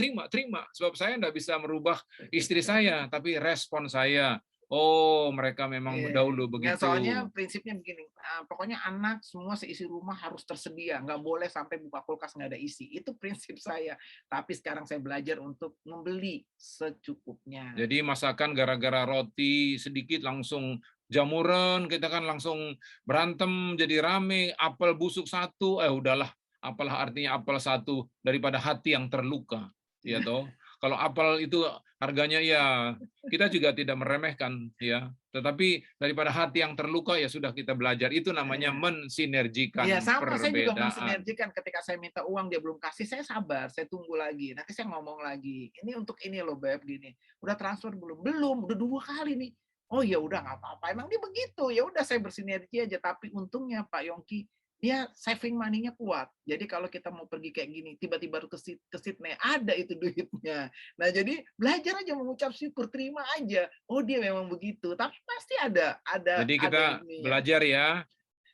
Sebab saya tidak bisa merubah istri saya, tapi respon saya. Oh, mereka memang dahulu begitu. Ya, soalnya prinsipnya begini, pokoknya anak semua seisi rumah harus tersedia, nggak boleh sampai buka kulkas nggak ada isi. Itu prinsip saya. Tapi sekarang saya belajar untuk membeli secukupnya. Jadi masakan gara-gara roti sedikit langsung jamuran, kita kan langsung berantem jadi rame, apel busuk satu, udahlah, apalah artinya apel satu daripada hati yang terluka, ya toh. Kalau apel itu harganya ya kita juga tidak meremehkan ya, tetapi daripada hati yang terluka ya sudah kita belajar, itu namanya mensinergikan Iya, sama saya juga perbedaan. mensinergikan ketika saya minta uang dia belum kasih, saya sabar, saya tunggu lagi. Nanti saya ngomong lagi. Ini untuk ini loh Beb gini. Udah transfer belum? Belum, udah 2 kali nih. Oh ya udah nggak apa-apa. Emang dia begitu. Ya udah saya bersinergi aja, tapi untungnya Pak Yongki dia saving money-nya kuat. Jadi kalau kita mau pergi kayak gini, tiba-tiba ke Sydney ada itu duitnya. Nah, jadi belajar aja mengucap syukur, terima aja. Oh, dia memang begitu. Tapi pasti ada. Jadi kita belajar ya,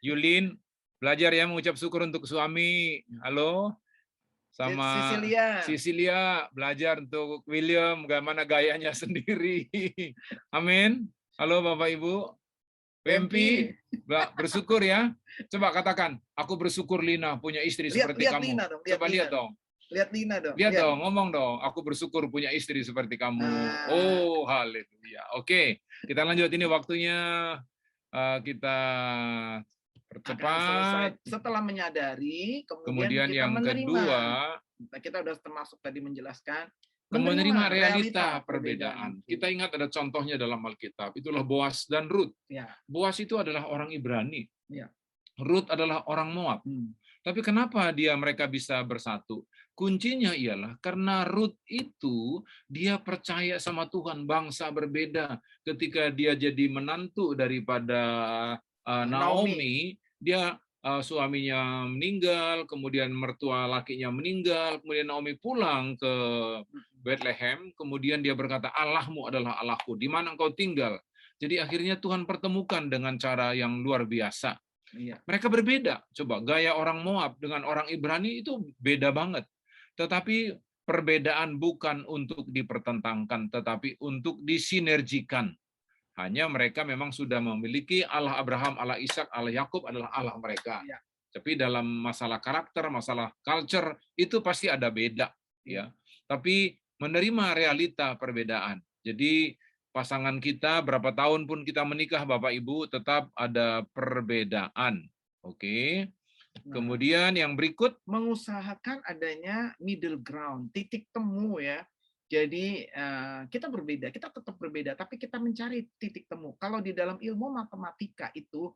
Yulin, belajar ya mengucap syukur untuk suami. Halo, sama Cecilia, belajar untuk William, bagaimana gayanya sendiri. Amin. Halo Bapak Ibu. PMP, bersyukur ya. Coba katakan, aku bersyukur Lina punya istri seperti kamu. Lina dong, coba lihat dong. Lihat Lina dong. Lihat dong, ngomong dong. Aku bersyukur punya istri seperti kamu. Oh, haleluya. Oke, kita lanjut. Ini waktunya kita percepat. Setelah menyadari, kemudian kita yang menerima. Kedua, kita udah termasuk tadi menjelaskan. Menerima realita perbedaan. Kita ingat ada contohnya dalam Alkitab. Itulah Boas dan Rut. Ya. Boas itu adalah orang Ibrani. Ya. Rut adalah orang Moab. Tapi kenapa mereka bisa bersatu? Kuncinya ialah karena Rut itu dia percaya sama Tuhan. Bangsa berbeda. Ketika dia jadi menantu daripada Naomi, dia suaminya meninggal, kemudian mertua lakinya meninggal, kemudian Naomi pulang ke Bethlehem, kemudian dia berkata, Allahmu adalah Allahku, di mana engkau tinggal? Jadi akhirnya Tuhan pertemukan dengan cara yang luar biasa. Iya. Mereka berbeda. Coba, gaya orang Moab dengan orang Ibrani itu beda banget. Tetapi perbedaan bukan untuk dipertentangkan, tetapi untuk disinergikan. Hanya mereka memang sudah memiliki Allah Abraham, Allah Ishak, Allah Yakub adalah Allah mereka. Ya. Tapi dalam masalah karakter, masalah culture itu pasti ada beda, ya. Tapi menerima realita perbedaan. Jadi pasangan kita berapa tahun pun kita menikah, Bapak Ibu, tetap ada perbedaan. Oke. Kemudian yang berikut, mengusahakan adanya middle ground, titik temu ya. Jadi kita berbeda, kita tetap berbeda, tapi kita mencari titik temu. Kalau di dalam ilmu matematika itu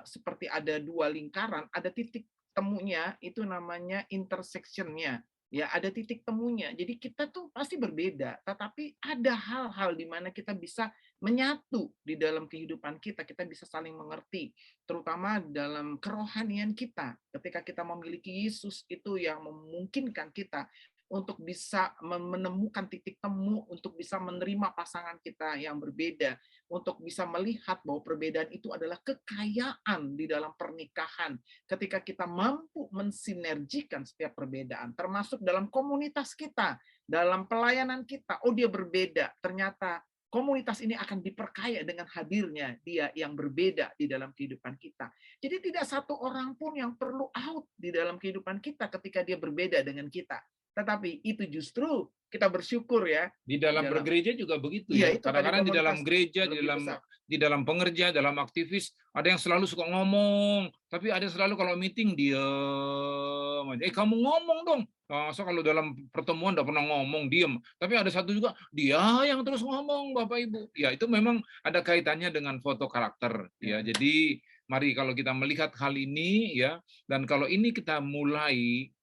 seperti ada 2 lingkaran, ada titik temunya, itu namanya intersection-nya. Ya, ada titik temunya. Jadi kita tuh pasti berbeda, tetapi ada hal-hal di mana kita bisa menyatu di dalam kehidupan kita, kita bisa saling mengerti, terutama dalam kerohanian kita. Ketika kita memiliki Yesus itu yang memungkinkan kita untuk bisa menemukan titik temu, untuk bisa menerima pasangan kita yang berbeda, untuk bisa melihat bahwa perbedaan itu adalah kekayaan di dalam pernikahan. Ketika kita mampu mensinergikan setiap perbedaan, termasuk dalam komunitas kita, dalam pelayanan kita, oh dia berbeda, ternyata komunitas ini akan diperkaya dengan hadirnya dia yang berbeda di dalam kehidupan kita. Jadi tidak satu orang pun yang perlu out di dalam kehidupan kita ketika dia berbeda dengan kita. Tetapi itu justru kita bersyukur ya. Di dalam bergereja juga begitu ya. Kadang-kadang di dalam gereja, di dalam pengerja, dalam aktivis, ada yang selalu suka ngomong, tapi ada yang selalu kalau meeting diam aja. Kamu ngomong dong. So kalau dalam pertemuan enggak pernah ngomong, diam. Tapi ada satu juga dia yang terus ngomong, Bapak Ibu. Ya, itu memang ada kaitannya dengan foto karakter ya. Jadi mari kalau kita melihat hal ini ya, dan kalau ini kita mulai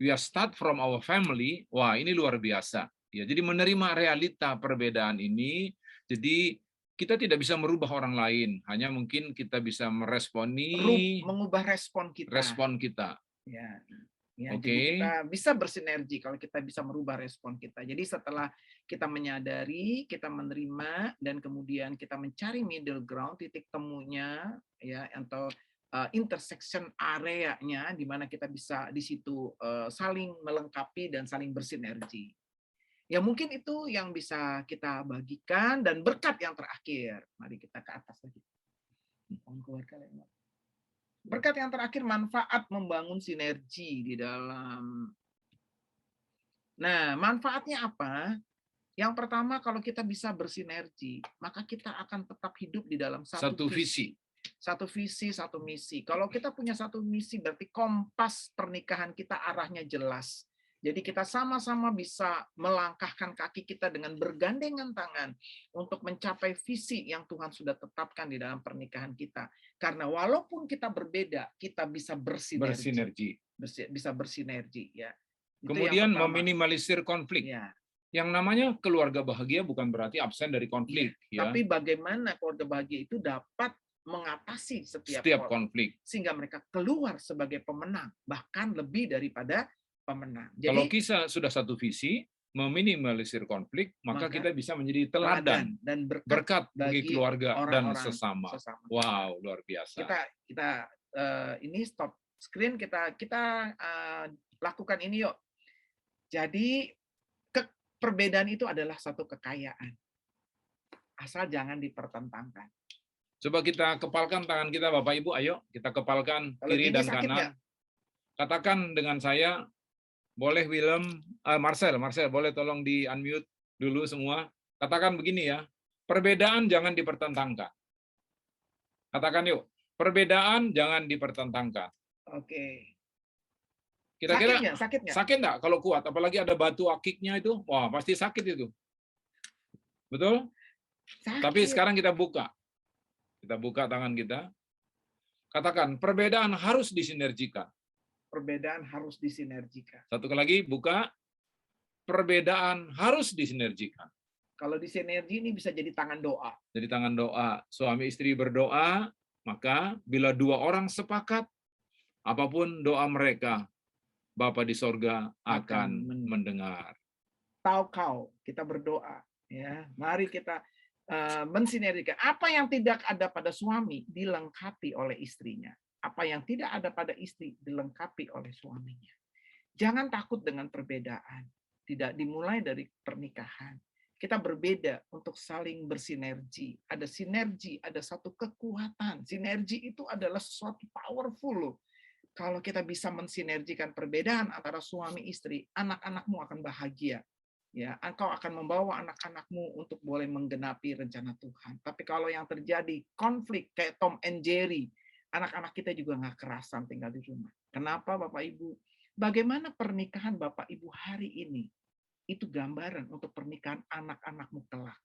we start from our family, wah ini luar biasa. Ya, jadi menerima realita perbedaan ini, jadi kita tidak bisa merubah orang lain, hanya mungkin kita bisa mengubah respon kita. Ya, jadi kita bisa bersinergi kalau kita bisa merubah respon kita. Jadi setelah kita menyadari, kita menerima, dan kemudian kita mencari middle ground, titik temunya, ya, atau intersection areanya di mana kita bisa di situ saling melengkapi dan saling bersinergi. Ya mungkin itu yang bisa kita bagikan, dan berkat yang terakhir. Mari kita ke atas lagi. Berkat yang terakhir, manfaat membangun sinergi di dalam. Nah, manfaatnya apa? Yang pertama, kalau kita bisa bersinergi, maka kita akan tetap hidup di dalam Satu visi. Satu visi, satu misi. Kalau kita punya satu misi, berarti kompas pernikahan kita arahnya jelas. Jadi kita sama-sama bisa melangkahkan kaki kita dengan bergandengan tangan untuk mencapai visi yang Tuhan sudah tetapkan di dalam pernikahan kita. Karena walaupun kita berbeda, kita bisa bersinergi. Bisa bersinergi, ya. Itu Kemudian yang pertama. meminimalisir konflik. Ya. Yang namanya keluarga bahagia bukan berarti absen dari konflik. Ya. Tapi bagaimana keluarga bahagia itu dapat mengatasi Setiap konflik. sehingga mereka keluar sebagai pemenang, bahkan lebih daripada pemenang. Jadi, Kalau kita sudah satu visi, meminimalisir konflik, maka kita bisa menjadi teladan dan berkat bagi keluarga dan orang-orang sesama. Wow, luar biasa. Kita ini stop screen, kita lakukan ini yuk. Jadi perbedaan itu adalah satu kekayaan. Asal jangan dipertentangkan. Coba kita kepalkan tangan kita, Bapak Ibu, ayo kita kepalkan kiri dan kanan. Katakan dengan saya, boleh Marcel, boleh tolong di unmute dulu semua. Katakan begini ya, perbedaan jangan dipertentangkan. Katakan yuk, perbedaan jangan dipertentangkan. Oke. Kira-kira sakit nggak kalau kuat? Apalagi ada batu akiknya itu, wah pasti sakit itu. Betul? Sakit. Tapi sekarang kita buka. Kita buka tangan kita. Katakan, perbedaan harus disinergikan. Perbedaan harus disinergikan. Satu kali lagi, buka. Perbedaan harus disinergikan. Kalau disinergi ini bisa jadi tangan doa. Jadi tangan doa. Suami istri berdoa, maka bila dua orang sepakat, apapun doa mereka, Bapa di sorga akan mendengar. Tahu kita berdoa. Ya, mari kita mensinergikan. Apa yang tidak ada pada suami dilengkapi oleh istrinya. Apa yang tidak ada pada istri dilengkapi oleh suaminya. Jangan takut dengan perbedaan. Tidak dimulai dari pernikahan. Kita berbeda untuk saling bersinergi. Ada sinergi, ada satu kekuatan. Sinergi itu adalah sesuatu powerful. Kalau kita bisa mensinergikan perbedaan antara suami istri, anak-anakmu akan bahagia. Ya, engkau akan membawa anak-anakmu untuk boleh menggenapi rencana Tuhan. Tapi kalau yang terjadi konflik kayak Tom and Jerry, anak-anak kita juga nggak kerasan tinggal di rumah. Kenapa Bapak Ibu? Bagaimana pernikahan Bapak Ibu hari ini? Itu gambaran untuk pernikahan anak-anakmu kelak.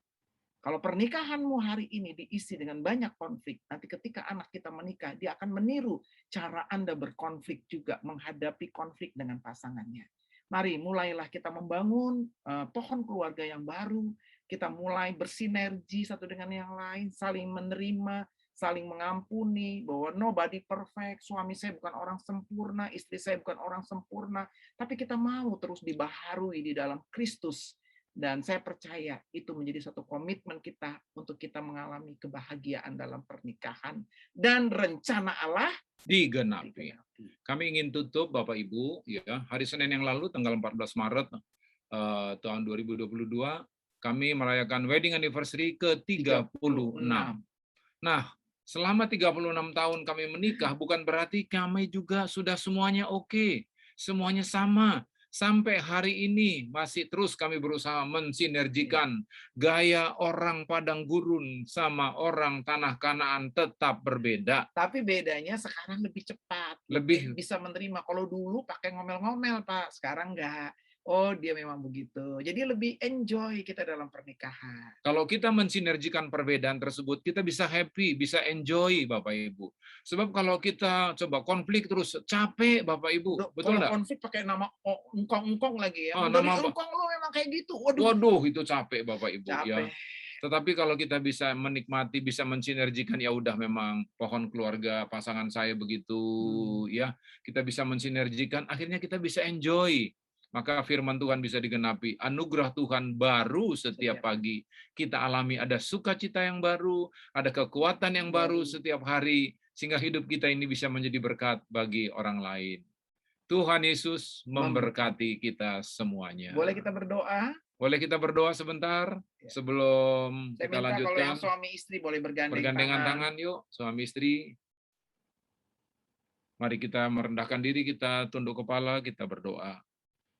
Kalau pernikahanmu hari ini diisi dengan banyak konflik, nanti ketika anak kita menikah, dia akan meniru cara Anda berkonflik juga, menghadapi konflik dengan pasangannya. Mari mulailah kita membangun pohon keluarga yang baru, kita mulai bersinergi satu dengan yang lain, saling menerima, saling mengampuni, bahwa nobody perfect, suami saya bukan orang sempurna, istri saya bukan orang sempurna, tapi kita mau terus dibaharui di dalam Kristus. Dan saya percaya itu menjadi satu komitmen kita untuk kita mengalami kebahagiaan dalam pernikahan. Dan rencana Allah digenapi. Kami ingin tutup Bapak Ibu, ya, hari Senin yang lalu tanggal 14 Maret tahun 2022, kami merayakan wedding anniversary ke-36. Nah, selama 36 tahun kami menikah, bukan berarti kami juga sudah semuanya oke, semuanya sama. Sampai hari ini masih terus kami berusaha mensinergikan gaya orang Padang Gurun sama orang Tanah Kanaan tetap berbeda. Tapi bedanya sekarang lebih cepat, lebih bisa menerima. Kalau dulu pakai ngomel-ngomel Pak, sekarang enggak. Oh, dia memang begitu. Jadi lebih enjoy kita dalam pernikahan. Kalau kita mensinergikan perbedaan tersebut, kita bisa happy, bisa enjoy, Bapak Ibu. Sebab kalau kita coba konflik terus, capek, Bapak Ibu. Betul nggak? Kalau konflik pakai nama engkong-engkong lagi ya. Dari engkong lu memang kayak gitu. Waduh, itu capek, Bapak Ibu. Capek. Ya. Tetapi kalau kita bisa menikmati, bisa mensinergikan, ya udah memang pohon keluarga pasangan saya begitu, ya kita bisa mensinergikan, akhirnya kita bisa enjoy. Maka firman Tuhan bisa digenapi. Anugerah Tuhan baru setiap pagi. Kita alami ada sukacita yang baru, ada kekuatan yang baru setiap hari, sehingga hidup kita ini bisa menjadi berkat bagi orang lain. Tuhan Yesus memberkati kita semuanya. Boleh kita berdoa? Boleh kita berdoa sebentar sebelum kita lanjutkan. Kalau yang suami istri boleh bergandengan tangan yuk, suami istri. Mari kita merendahkan diri, kita tunduk kepala, kita berdoa.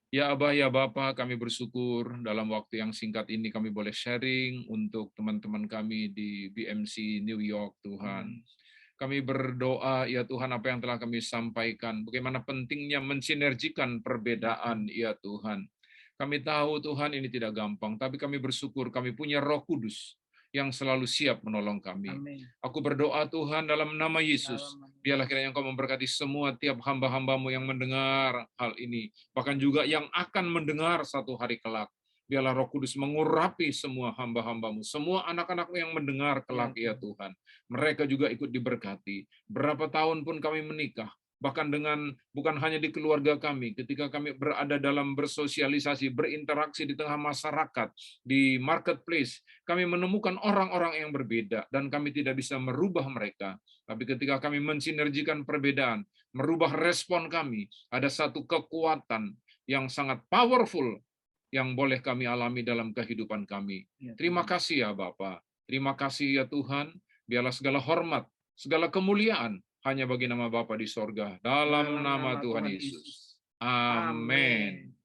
Ya Abah, ya Bapa, kami bersyukur dalam waktu yang singkat ini kami boleh sharing untuk teman-teman kami di BMC New York, Tuhan. Kami berdoa, ya Tuhan, apa yang telah kami sampaikan, bagaimana pentingnya mensinergikan perbedaan, ya Tuhan. Kami tahu, Tuhan, ini tidak gampang, tapi kami bersyukur kami punya Roh Kudus yang selalu siap menolong kami. Amin. Aku berdoa, Tuhan, dalam nama Yesus, biarlah kiranya Engkau memberkati semua tiap hamba-hambamu yang mendengar hal ini, bahkan juga yang akan mendengar satu hari kelak. Biarlah Roh Kudus mengurapi semua hamba-hambamu, semua anak-anakmu yang mendengar kelak, ya Tuhan. Mereka juga ikut diberkati. Berapa tahun pun kami menikah, bahkan dengan bukan hanya di keluarga kami, ketika kami berada dalam bersosialisasi, berinteraksi di tengah masyarakat, di marketplace, kami menemukan orang-orang yang berbeda, dan kami tidak bisa merubah mereka. Tapi ketika kami mensinergikan perbedaan, merubah respon kami, ada satu kekuatan yang sangat powerful yang boleh kami alami dalam kehidupan kami. Terima kasih ya Bapa. Terima kasih ya Tuhan. Biarlah segala hormat, segala kemuliaan hanya bagi nama Bapa di sorga. Dalam nama Tuhan Yesus. Amin.